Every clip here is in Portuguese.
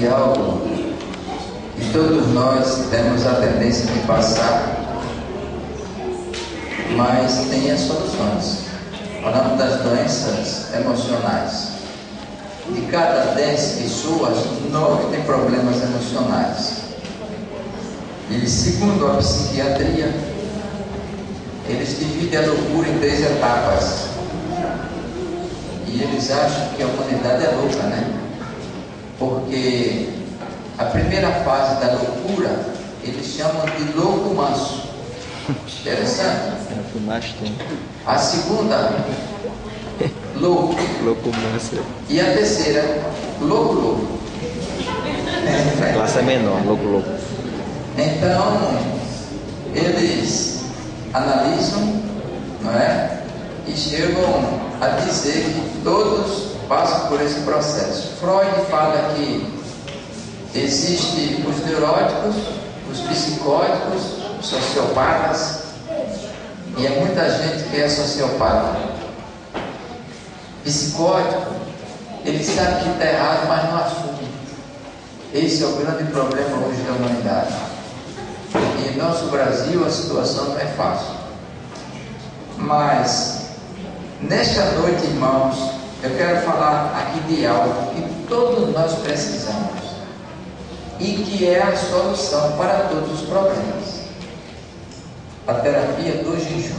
de algo que todos nós temos a tendência de passar, mas tem as soluções. Falamos das doenças emocionais. De cada 10 pessoas, 9 têm problemas emocionais. E segundo a psiquiatria, eles dividem a loucura em 3 etapas. E eles acham que a humanidade é louca, né? Porque a primeira fase da loucura, eles chamam de louco manso. Interessante. A segunda, louco. Louco manso. E a terceira, louco. A classe é menor, louco. Então, eles analisam, não é? E chegam a dizer que todos passam por esse processo. Freud fala que existem os neuróticos, os psicóticos, os sociopatas, e é muita gente que é sociopata. Psicótico, ele sabe que está errado, mas não assume. Esse é o grande problema hoje da humanidade. E em nosso Brasil a situação não é fácil. Mas nesta noite, irmãos, eu quero falar aqui de algo que todos nós precisamos e que é a solução para todos os problemas: a terapia do jejum.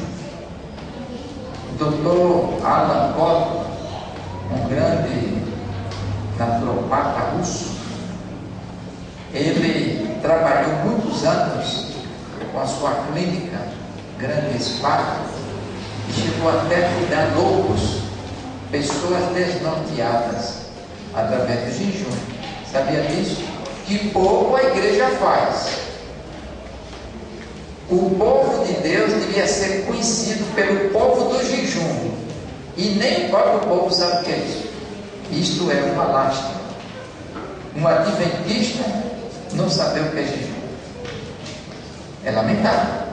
O Dr. Alan Cotton, um grande naturopata russo, ele trabalhou muitos anos com a sua clínica Grande Spa e chegou até a cuidar loucos, pessoas desnorteadas, através do jejum. Sabia disso? Que pouco a igreja faz. O povo de Deus devia ser conhecido pelo povo do jejum, e nem o próprio povo sabe o que é isso. Isto é uma lástima. Um adventista não saber o que é jejum é lamentável,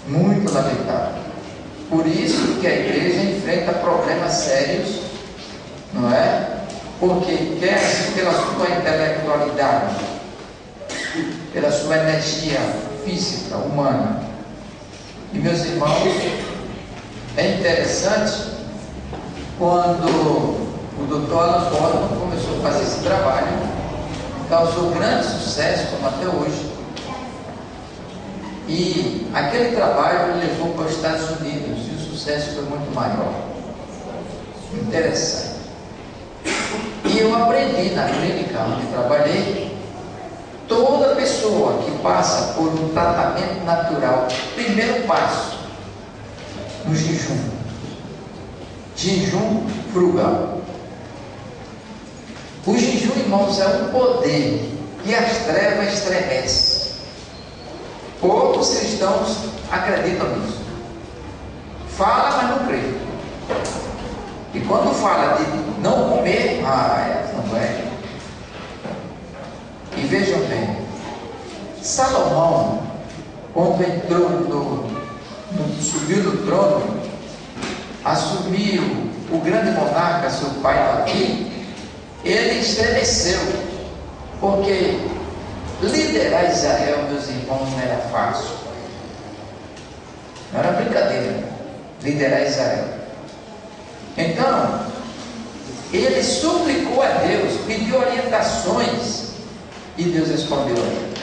muito lamentável. Por isso que a igreja enfrenta problemas sérios, não é? Porque quer pela sua intelectualidade, pela sua energia física, humana. E meus irmãos, é interessante quando o Dr. Alan Cotton começou a fazer esse trabalho, causou grande sucesso, como até hoje. E aquele trabalho levou para os Estados Unidos e o sucesso foi muito maior. Interessante. E eu aprendi na clínica onde trabalhei, toda pessoa que passa por um tratamento natural, primeiro passo no jejum frugal. O jejum, irmãos, é um poder que as trevas estremecem. Poucos cristãos acreditam nisso. Fala, mas não crê. E quando fala de não comer, não é. E vejam bem, Salomão, quando entrou subiu no trono, assumiu o grande monarca, seu pai Davi, ele estremeceu, porque liderar Israel, meus irmãos, não era fácil. Não era brincadeira liderar Israel. Então, ele suplicou a Deus, pediu orientações, e Deus respondeu a ele.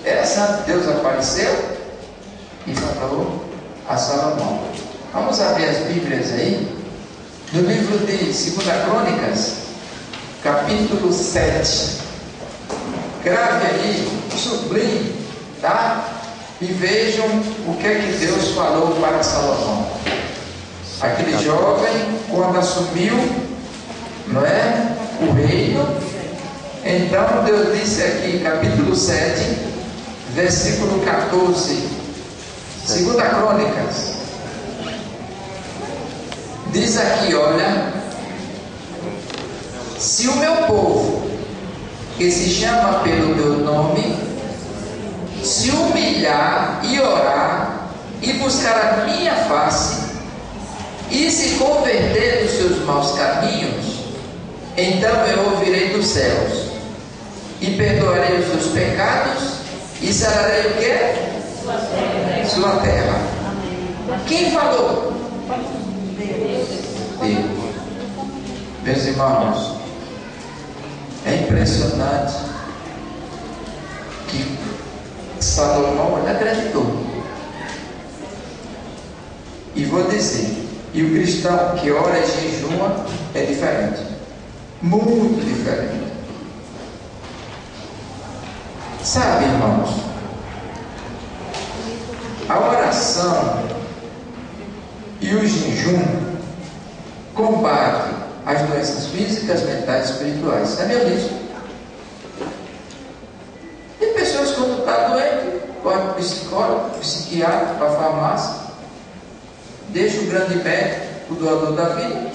Era santo, Deus apareceu e falou a Salomão. Vamos abrir as Bíblias aí, no livro de 2 Crônicas, capítulo 7. Grave aí, sublinhe, tá? E vejam o que é que Deus falou para Salomão. Aquele jovem, quando assumiu, não é, o reino, então Deus disse aqui, capítulo 7, versículo 14, 2 Crônicas, diz aqui, olha: se o meu povo, que se chama pelo meu nome, se humilhar e orar e buscar a minha face e se converter dos seus maus caminhos, então eu ouvirei dos céus, e perdoarei os seus pecados e sararei o quê? Sua terra. Quem falou? Deus. Meus irmãos, é impressionante que Salomão acreditou. E vou dizer, e o cristão que ora e jejuma é diferente, muito diferente. Sabe, irmãos, a oração e o jejum combatem as doenças físicas, mentais e espirituais. Sabia disso? Tem pessoas quando está doente, vai para o psicólogo, psiquiatra, para a farmácia, deixa o grande médico, o doador da vida.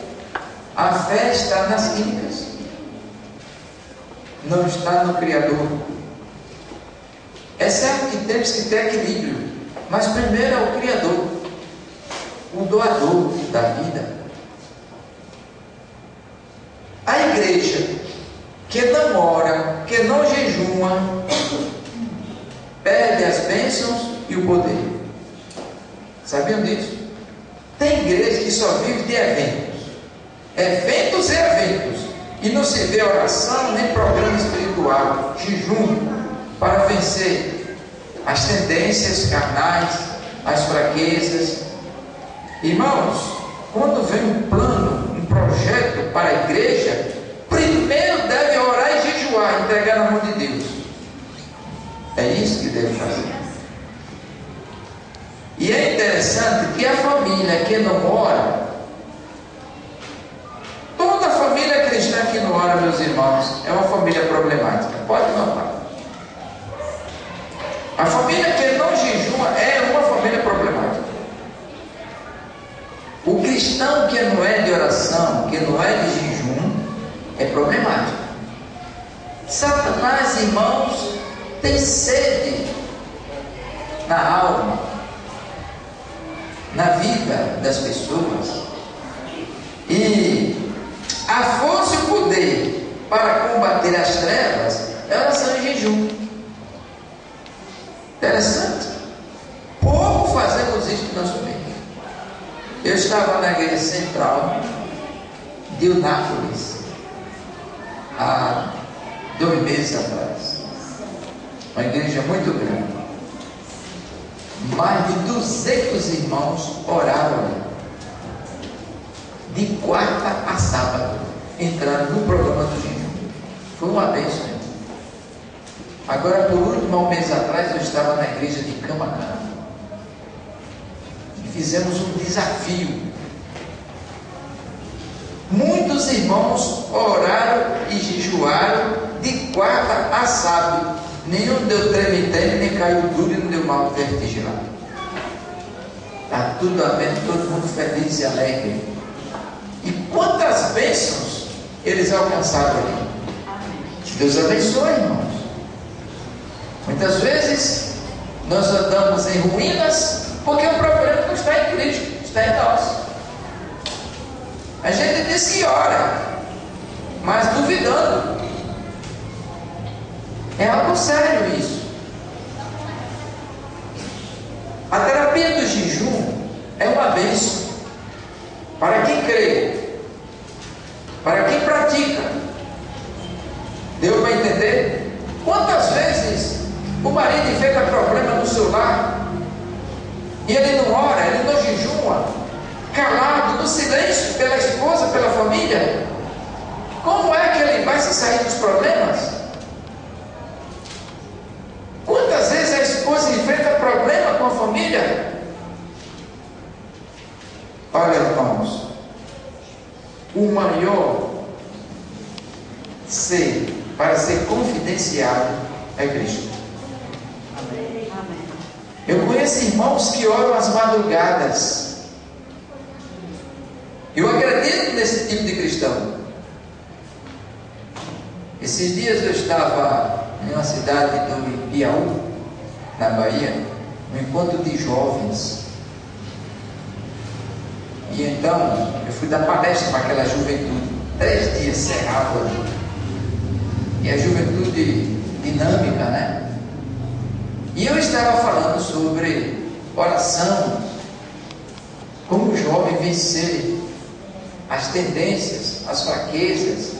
A fé está nas químicas, não está no Criador. É certo que temos que ter equilíbrio, mas primeiro é o Criador, o doador da vida. A igreja que não ora, que não jejuma, perde as bênçãos e o poder. Sabiam disso? Tem igreja que só vive de eventos, eventos e eventos, e não se vê oração nem programa espiritual, jejum, para vencer as tendências carnais, as fraquezas. Irmãos, quando vem um plano, um projeto para a igreja, primeiro deve orar e jejuar, entregar na mão de Deus. É isso que deve fazer. E é interessante que a família que não ora, toda família cristã que não ora, meus irmãos, é uma família problemática. Pode notar. A família que não jejuma é uma família problemática. O cristão que não é de oração, que não é de jejum, é problemático. Satanás, irmãos, tem sede na alma, na vida das pessoas, e a força e o poder para combater as trevas é oração e jejum. Interessante. Pouco fazemos isso no nosso meio. Eu estava na igreja central de Eunápolis há 2 meses atrás, uma igreja muito grande. Mais de 200 irmãos oraram ali, de quarta a sábado, entrando no programa do jejum. Foi uma bênção. Agora, por último, há 1 mês atrás, eu estava na igreja de Camacan e fizemos um desafio. Muitos irmãos oraram e jejuaram de quarta a sábado. Nenhum deu treme-treme, nem caiu duro e não deu mal vertiginado. Está tudo aberto, todo mundo feliz e alegre. E quantas bênçãos eles alcançaram ali. Deus abençoe, irmãos. Muitas vezes nós andamos em ruínas porque o problema não está em Cristo, está em nós. A gente diz que ora, mas duvidando. É algo sério isso. A terapia do jejum é uma bênção para quem crê, para quem pratica. Deu para entender? Quantas vezes o marido enfrenta problema no seu lar e ele não ora, ele não jejuma, calado, no silêncio, pela esposa, pela família? Como é que ele vai se sair dos problemas? Quantas vezes a esposa enfrenta problema com a família? Olha, irmãos, o maior ser para ser confidenciado é Cristo. Eu conheço irmãos que oram às madrugadas. Eu acredito nesse tipo de cristão. Esses dias eu estava em uma cidade do Piauí, na Bahia, um encontro de jovens. E então eu fui dar palestra para aquela juventude, 3 dias cerrado ali. E a juventude dinâmica, né? E eu estava falando sobre oração, como o jovem vencer as tendências, as fraquezas,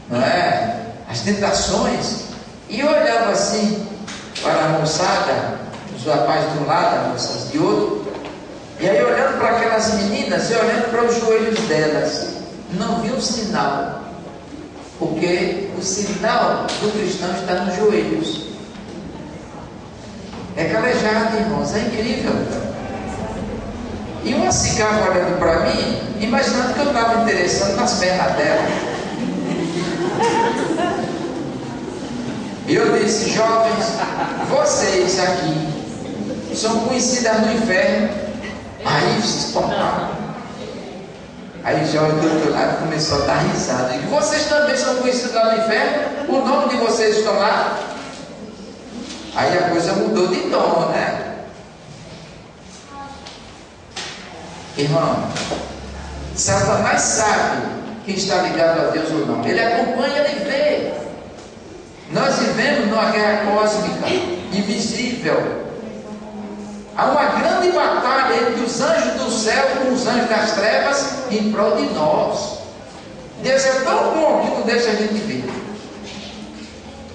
não é? As tentações. E eu olhava assim para a moçada, os rapazes de um lado, as moças de outro, e aí olhando para aquelas meninas e olhando para os joelhos delas, não vi um sinal, porque o sinal do cristão está nos joelhos. É calejado, irmãos, é incrível. E uma ficava olhando para mim, imaginando que eu estava interessando nas pernas dela. E eu disse: jovens, vocês aqui são conhecidas no inferno. Aí se espantaram. Aí o jovem do outro lado começou a dar risada. E vocês também são conhecidos lá no inferno? O nome de vocês estão lá? Aí a coisa mudou de tom, né? Irmão, Satanás sabe quem está ligado a Deus ou não. Ele acompanha, ele vê. Nós vivemos numa guerra cósmica, invisível. Há uma grande batalha entre os anjos do céu com os anjos das trevas em prol de nós. Deus é tão bom que não deixa a gente ver.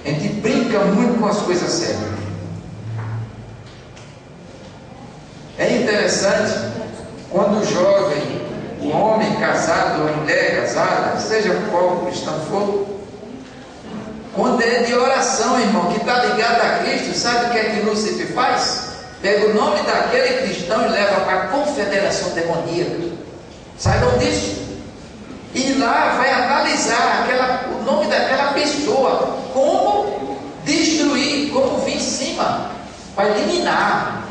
A gente brinca muito com as coisas sérias. É interessante quando o jovem, o homem casado ou a mulher casada, seja qual cristão for, quando é de oração, irmão, que está ligado a Cristo, sabe o que é que Lúcifer faz? Pega o nome daquele cristão e leva para a confederação demoníaca. Saibam disso? E lá vai analisar o nome daquela pessoa, como destruir, como vir em cima, para eliminar.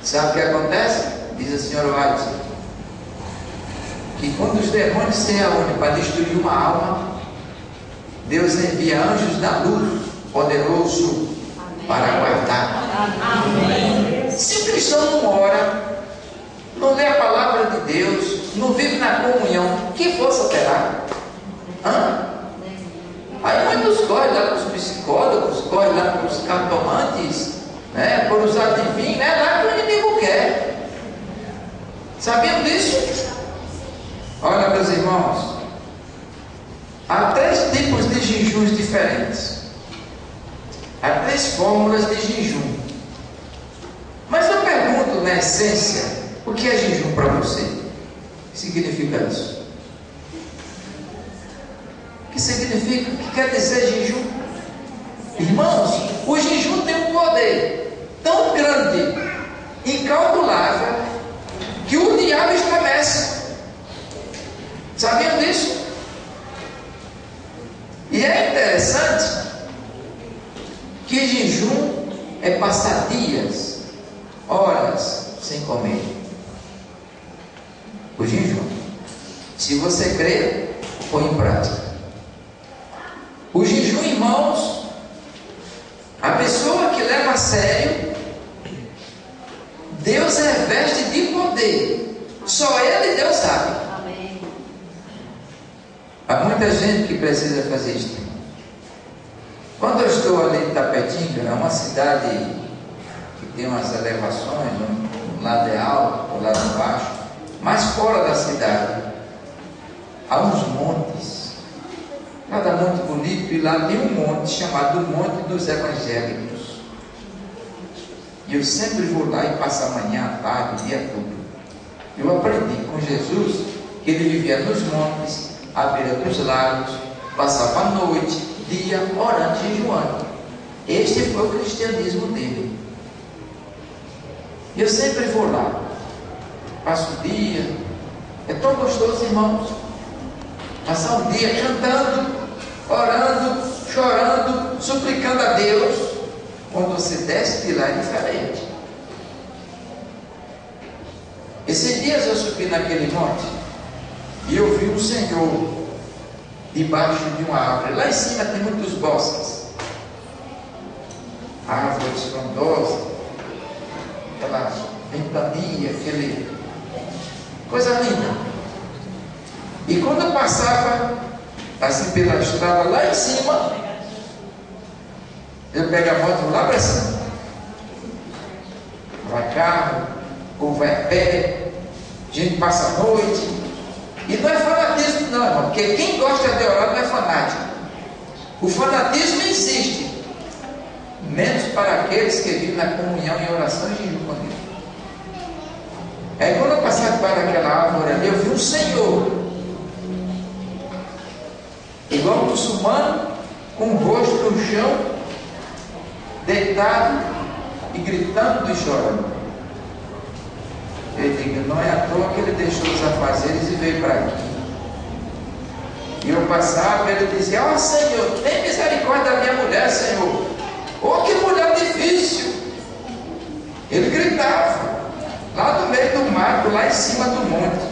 Sabe o que acontece? Diz a senhora White, que quando os demônios se reúnem para destruir uma alma, Deus envia anjos da luz, poderoso, para guardar. Amém. Se o cristão não ora, não lê a palavra de Deus, não vive na comunhão, que força terá? Aí muitos correm lá para os psicólogos, correm lá para os cartomantes, né, para os adivinhos, é lá que o inimigo quer. Sabiam disso? Olha, meus irmãos, há 3 tipos de jejuns diferentes. Há 3 fórmulas de jejum. Mas eu pergunto, na essência, o que é jejum para você? O que significa isso? O que significa? O que quer dizer jejum? Irmãos, o jejum tem um poder tão grande, incalculável, que o diabo estremece. Sabiam disso? E é interessante que jejum é passar dias, horas sem comer. O jejum, se você crê, põe em prática. O jejum, irmãos, a pessoa que leva a sério, Deus reveste de poder. Só Ele e Deus sabe. Amém. Há muita gente que precisa fazer isso. Quando eu estou ali em Tapetinga, é uma cidade que tem umas elevações, um lado é alto, o lado é baixo, mas fora da cidade há uns montes, cada monte bonito, e lá tem um monte chamado Monte dos Evangélicos. E eu sempre vou lá e passo a manhã, a tarde, o dia todo. Eu aprendi com Jesus que ele vivia nos montes, à beira dos lagos, passava a noite, dia, orando e jejuando. Este foi o cristianismo dele. Eu sempre vou lá, passo o dia. É tão gostoso, irmãos, passar um dia cantando, orando, chorando, suplicando a Deus. Quando você desce de lá é diferente. Esses dias eu subi naquele monte e eu vi um senhor debaixo de uma árvore. Lá em cima tem muitos bosques, árvores frondosas, aquela ventania, aquele coisa linda. E quando eu passava assim pela estrada lá em cima, Eu pego a moto, vou lá para cima. Vai carro, ou vai a pé, gente passa a noite. E não é fanatismo não, irmão, porque quem gosta de orar não é fanático. O fanatismo existe, menos para aqueles que vivem na comunhão em oração e jejum com Deus. Aí quando eu passava para aquela árvore ali, eu vi um senhor, igual um muçulmano, com o rosto no chão, deitado e gritando e chorando. Eu digo, não é à toa que ele deixou os afazeres e veio para aqui. E eu passava, ele dizia, ó Senhor, tem misericórdia da minha mulher, Senhor. Oh, que mulher difícil. Ele gritava, lá do meio do mato, lá em cima do monte.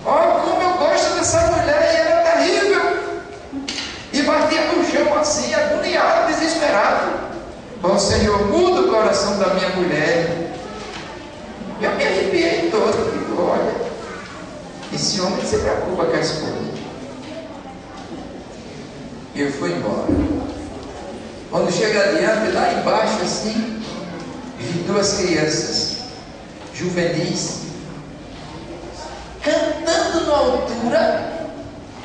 Ó, como eu gosto dessa mulher, e ela é terrível. E batia no chão assim, agoniado, desesperado. Ó Senhor, muda o coração da minha mulher. Eu me arrepiei todo, digo, olha, esse homem se preocupa com a esposa. E eu fui embora. Quando chega adiante, lá embaixo assim, vi duas crianças, juvenis, cantando na altura,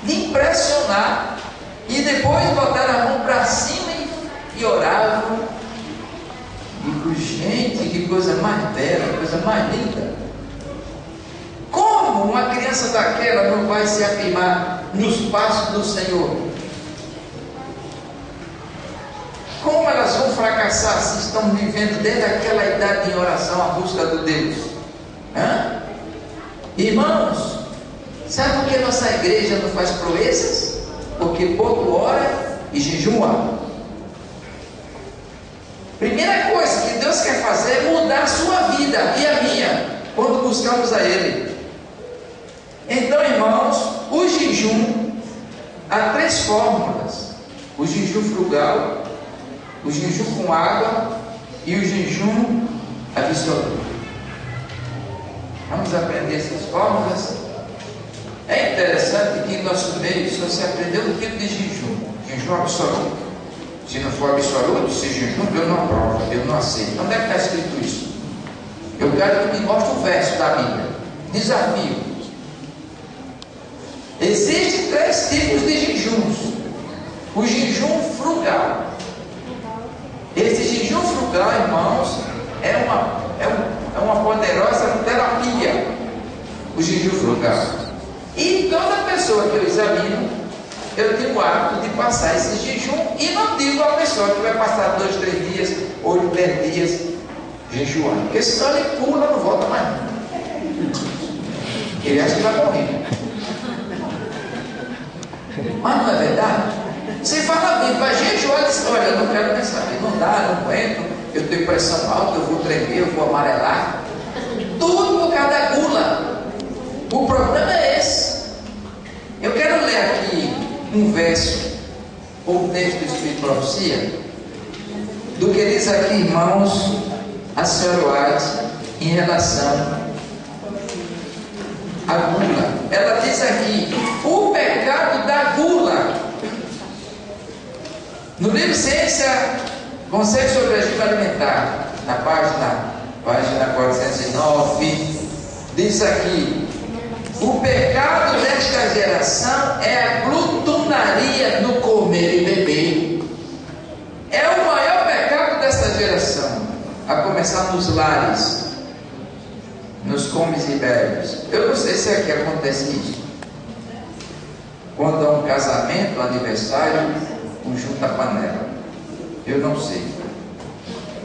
de impressionar, e depois botaram a mão para cima e oravam. Digo, gente, que coisa mais bela, coisa mais linda. Como uma criança daquela não vai se afirmar nos passos do Senhor? Como elas vão fracassar se estão vivendo desde aquela idade em oração à busca do Deus? Irmãos, sabe por que nossa igreja não faz proezas? Porque pouco ora e jejua. Primeira coisa que Deus quer fazer é mudar a sua vida e a minha, quando buscamos a Ele. Então, irmãos, o jejum, há três fórmulas: o jejum frugal, o jejum com água e o jejum absoluto. Vamos aprender essas fórmulas. É interessante que em nosso meio só se aprendeu um tipo de jejum: jejum absoluto. Se não for absoluto, se jejum, eu não aprovo, eu não aceito. Onde é que está escrito isso? Eu quero que me mostre um verso da Bíblia. Desafio. Existem três tipos de jejuns. O jejum frugal. Esse jejum frugal, irmãos, é uma poderosa terapia. O jejum frugal. E toda pessoa que eu examino, eu tenho o hábito de passar esse jejum e não digo a pessoa que vai passar 2, 3 dias ou 10 dias jejuando, porque senão ele pula, não volta mais. Ele acha que vai morrer. Mas não é verdade? Você fala bem, vai jejuar e diz, olha, eu não quero nem saber, não dá, não aguento, eu tenho pressão alta, eu vou tremer, eu vou amarelar. Tudo por causa da gula. O problema é esse. Eu quero ler aqui um verso, ou um texto do Espírito de Profecia, do que diz aqui, irmãos, a senhora White, em relação à gula. Ela diz aqui, o pecado da gula. No livro Ciência, Conceito sobre o Regime Alimentar, na página 409, diz aqui, o pecado desta geração é a glutonaria no comer e beber. É o maior pecado desta geração, a começar nos lares, nos comes e bebes. Eu não sei se aqui acontece isso. Quando há um casamento, um aniversário, um junta-panela. Eu não sei.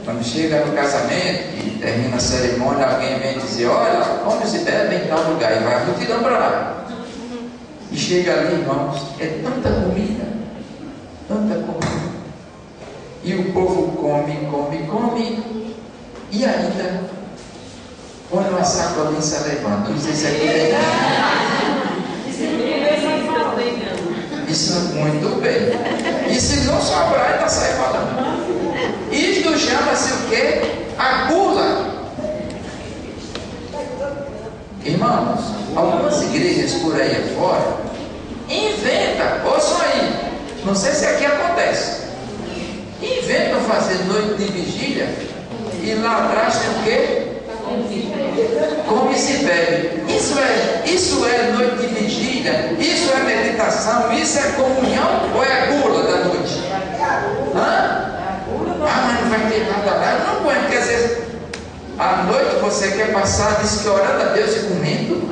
Quando chega no casamento e termina a cerimônia, alguém vem dizer, olha, come e bebe em tal lugar, e vai multidão para lá. E chega ali, irmãos, é tanta comida, e o povo come, e ainda põe uma sacolinha levando. Não sei se aqui é isso muito bem. E se não sobrar, ainda sai falando. Isto chama-se o quê? A gula. Irmãos, algumas igrejas por aí afora inventa, ouçam aí, não sei se aqui acontece, inventa fazer noite de vigília e lá atrás tem o quê? Come e se bebe. Isso é noite de vigília, isso é meditação, isso é comunhão ou é a gula da noite? Hã? Ah, mas não vai ter nada lá. Não pode, porque às vezes à noite você quer passar, diz que orando a Deus e comendo.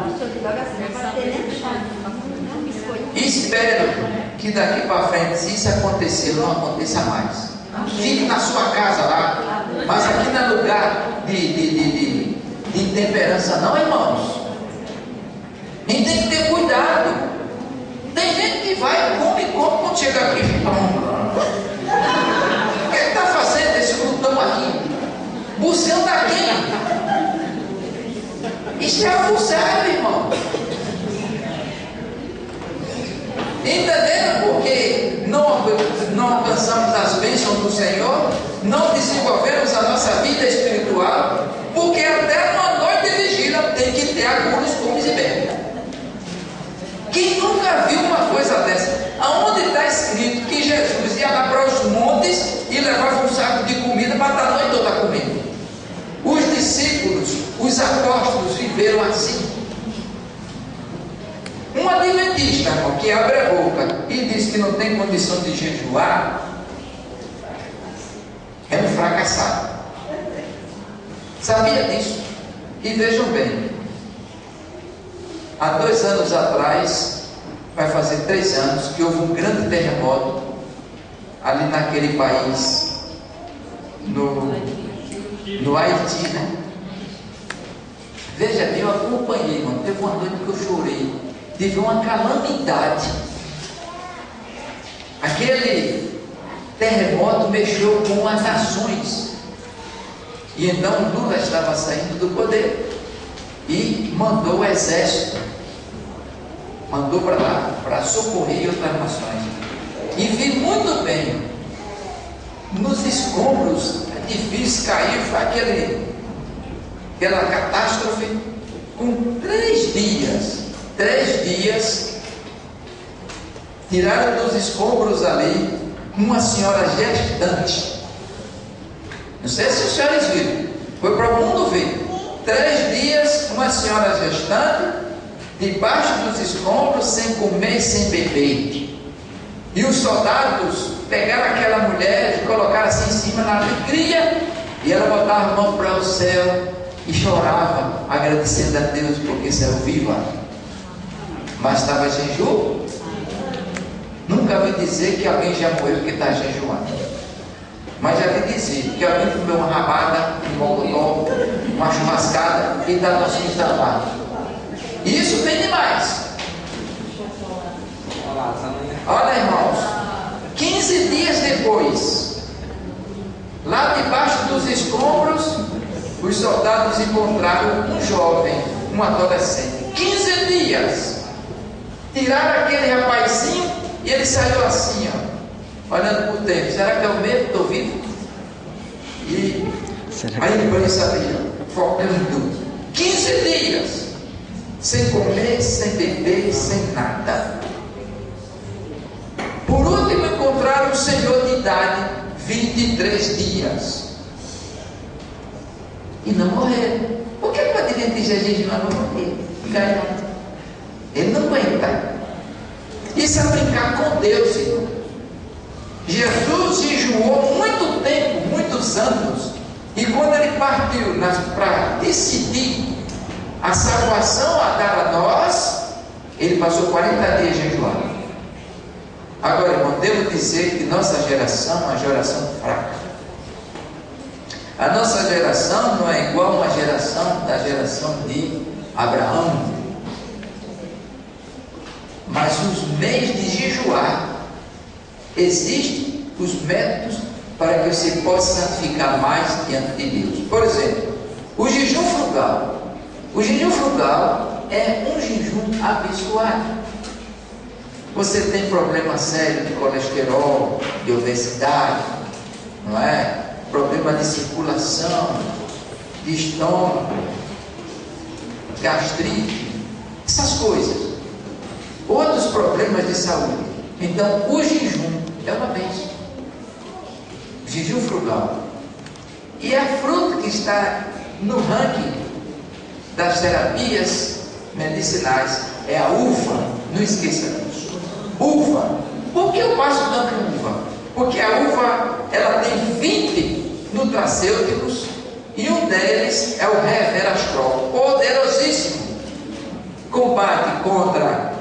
Espero que daqui para frente, se isso acontecer, não aconteça mais. Fique na sua casa lá, mas aqui não é lugar de intemperança, não, irmãos. A gente tem que ter cuidado. Tem gente que vai, come, quando chega aqui, fica. O que está fazendo esse glutão aqui? Buceando aqui. Isso é abusado, irmão. Entenderam? Porque não alcançamos as bênçãos do Senhor, não desenvolvemos a nossa vida espiritual, porque até uma noite de vigília tem que ter agudos, comes e bebes. Quem nunca viu uma coisa dessa? Aonde está escrito que Jesus ia lá para os montes e levava um saco de comida para estar a noite toda comendo? Os discípulos, os apóstolos viveram assim. Um adventista, irmão, que abre a boca e diz que não tem condição de jejuar, é um fracassado. Sabia disso? E vejam bem, há 2 anos atrás, vai fazer 3 anos, que houve um grande terremoto ali naquele país, no Haiti, né? Veja bem, eu acompanhei, irmão, teve uma noite que eu chorei. Teve uma calamidade. Aquele terremoto mexeu com as nações. E então Lula estava saindo do poder e mandou o exército, mandou para lá, para socorrer outras nações. E vi muito bem, nos escombros, edifícios caíram, foi aquela catástrofe. Com 3 dias, tiraram dos escombros ali uma senhora gestante. Não sei se os senhores viram, foi para o mundo ver. 3 dias, uma senhora gestante, debaixo dos escombros, sem comer, sem beber. E os soldados pegaram aquela mulher e colocaram assim em cima na alegria, e ela botava a mão para o céu e chorava, agradecendo a Deus porque saiu viva. Mas estava em jejum? Nunca vi dizer que alguém já morreu porque está jejuando. Mas já vi dizer que alguém comeu uma rabada, um mocotó, uma churrascada e está no instalado. Isso tem demais. Olha, irmãos, 15 dias depois, lá debaixo dos escombros, os soldados encontraram um jovem, um adolescente. 15 dias. Tiraram aquele rapazinho e ele saiu assim, ó, olhando para o tempo. Será que é o mesmo? Estou vivo? E a imprensa ali, focando. 15 dias. Sem comer, sem beber, sem nada. Por último, encontraram um senhor de idade, 23 dias. E não morreram. Por que o adventista jejuar não morrer? Ganhou. Ele não aguenta. Isso é brincar com Deus, irmão. Jesus jejuou muito tempo, muitos anos. E quando ele partiu para decidir a salvação a dar a nós, ele passou 40 dias jejuando. Agora, irmão, devo dizer que nossa geração é uma geração fraca. A nossa geração não é igual a uma geração da geração de Abraão. Mas os meios de jejuar, existem os métodos para que você possa santificar mais diante de Deus. Por exemplo, o jejum frugal. O jejum frugal é um jejum abençoado. Você tem problema sério de colesterol, de obesidade, não é? Problema de circulação, de estômago, gastrite, essas coisas. Outros problemas de saúde. Então, o jejum é uma bênção. O jejum frugal frugal. E a fruta que está no ranking das terapias medicinais é a uva. Não esqueça disso. Uva. Por que eu passo tanto uva? Porque a uva, ela tem 20 nutracêuticos e um deles é o resveratrol, poderosíssimo. Combate contra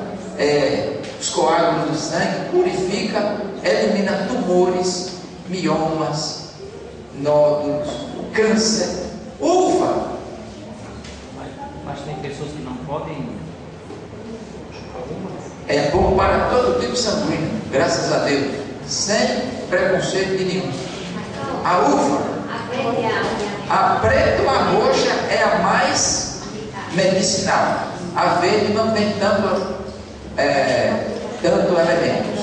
os coágulos do sangue, purifica, elimina tumores, miomas, nódulos, câncer. Uva. Mas tem pessoas que não podem. É bom para todo tipo sanguíneo, graças a Deus, sem preconceito nenhum. A uva, a preta ou a roxa é a mais medicinal. A verde não tem tanto elementos,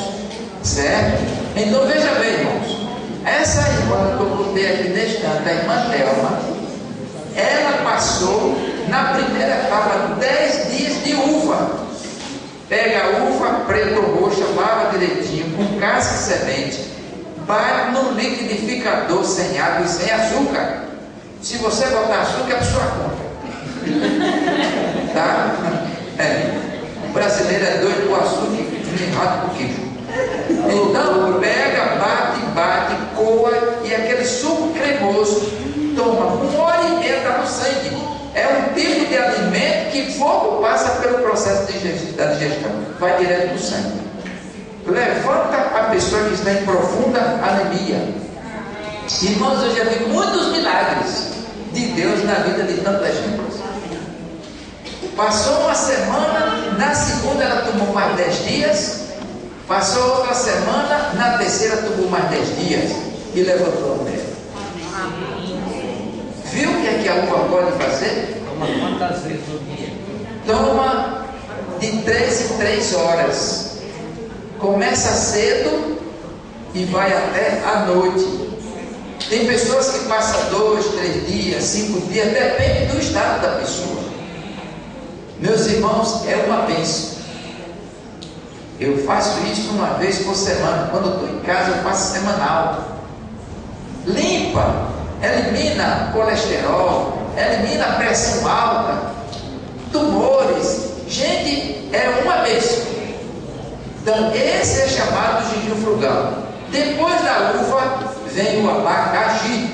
certo? Então veja bem, irmãos, essa irmã que eu botei aqui neste canto, a irmã Thelma, ela passou na primeira etapa 10 dias de uva. Pega a uva preta ou roxa, lava direitinho, com casca e semente, bate no liquidificador sem água e sem açúcar. Se você botar açúcar, é por sua conta. Tá? O brasileiro é doido com açúcar e rato com queijo. Então, pega, bate, coa e aquele suco cremoso, toma 1h30 está no sangue. É um tipo de alimento que pouco passa pelo processo da digestão, vai direto para o sangue. Levanta a pessoa que está em profunda anemia. Irmãos, eu já vi muitos milagres de Deus na vida de tanta gente. Passou uma semana, na segunda ela tomou mais 10 dias, passou outra semana, na terceira tomou mais 10 dias e levantou a mulher. Viu o que é que a uva pode fazer? Toma quantas vezes no dia? Toma de 3 em 3 horas. Começa cedo e vai até a noite. Tem pessoas que passam 2, 3 dias, 5 dias, depende do estado da pessoa. Meus irmãos, é uma bênção. Eu faço isso uma vez por semana. Quando eu estou em casa, eu faço semanal. Limpa, elimina colesterol, elimina pressão alta, tumores. Gente, é uma bênção. Então, esse é chamado de jejum frugal. Depois da uva, vem o abacaxi.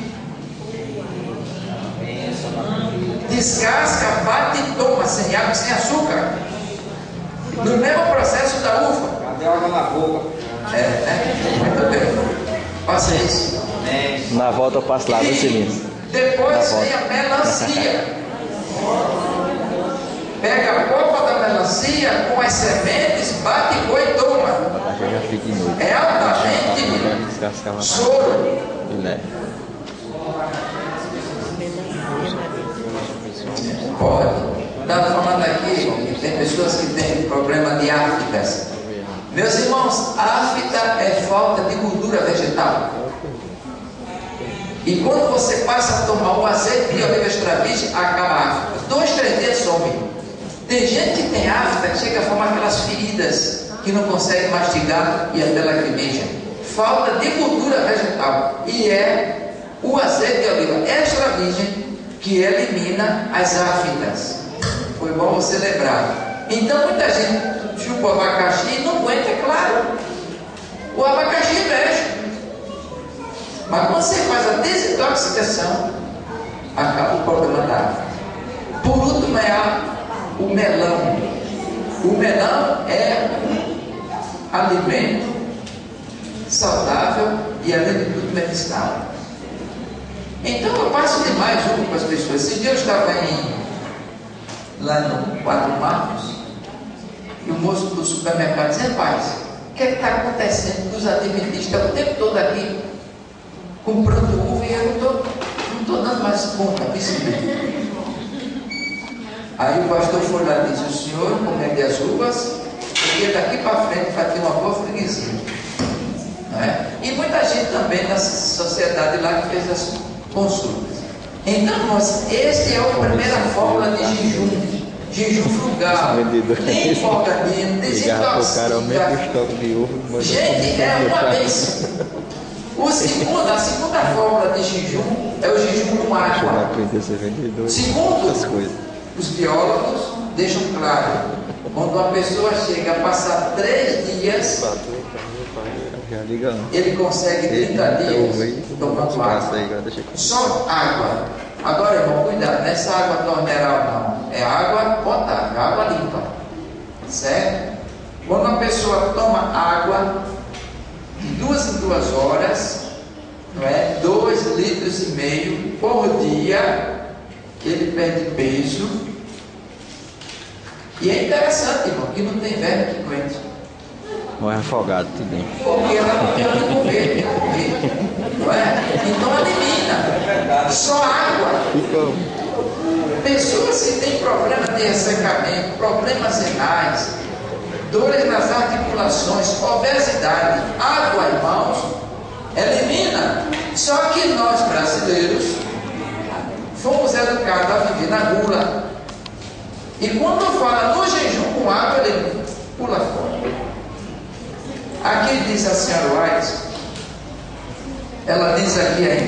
Descasca, bate e toma, sem água e sem açúcar. No mesmo processo da uva. Cadê água na boca? Muito bem. Faça isso. Na volta eu passo lá, viu, Celino? Depois vem a melancia. Pega a polpa da melancia com as sementes, bate e coa e toma. Eu já fico inútil. É altamente soro. Pode. Estava falando aqui que tem pessoas que têm problema de aftas. Meus irmãos, afta é falta de gordura vegetal. E quando você passa a tomar o azeite de oliva extra virgem, acaba a afta. 2, 3 dias some. Tem gente que tem afta que chega a formar aquelas feridas que não consegue mastigar e até lacrimeja. Falta de gordura vegetal. E é o azeite de oliva extra virgem que elimina as aftas. Foi bom você lembrar. Então muita gente chupa o abacaxi e não aguenta, é claro. O abacaxi mexe. Mas quando você faz a desintoxicação, acaba o problema da afta. Por último é o melão. O melão é um alimento saudável e além de tudo medicinal. Então eu passo demais uva para as pessoas. Esse dia eu estava lá no 4 Marcos e o moço do supermercado disse: rapaz, o que está acontecendo com os adventistas o tempo todo aqui comprando uva e eu não estou dando mais conta disso mesmo. Aí o pastor foi lá e disse: o senhor comende as uvas porque daqui para frente vai ter uma boa freguesia. Não é? E muita gente também na sociedade lá que fez as consultas. Então, esta é a primeira fórmula de jejum. Jejum frugal. Limpa o organismo, desintoxica. Gente, é uma bênção. A segunda fórmula de jejum é o jejum com água. Segundo os biólogos, deixam claro, quando uma pessoa chega a passar 3 dias, ele consegue 30 dias tomando água. Só água. Agora, irmão, cuidado, não é essa água torneral não. É água potável, água limpa. Certo? Quando uma pessoa toma água de 2 em 2 horas, não é? 2,5 litros por dia, ele perde peso. E é interessante, irmão, que não tem verme que aguente. Morre afogado tudo. Porque ela não tem onde comer, não é? Então elimina. Só água. Pessoas que têm problema de ressecamento, problemas renais, dores nas articulações, obesidade, água, irmãos, elimina. Só que nós brasileiros fomos educados a viver na gula. E quando fala no jejum com água, ele pula fora. Aqui diz a senhora White, ela diz aqui ainda.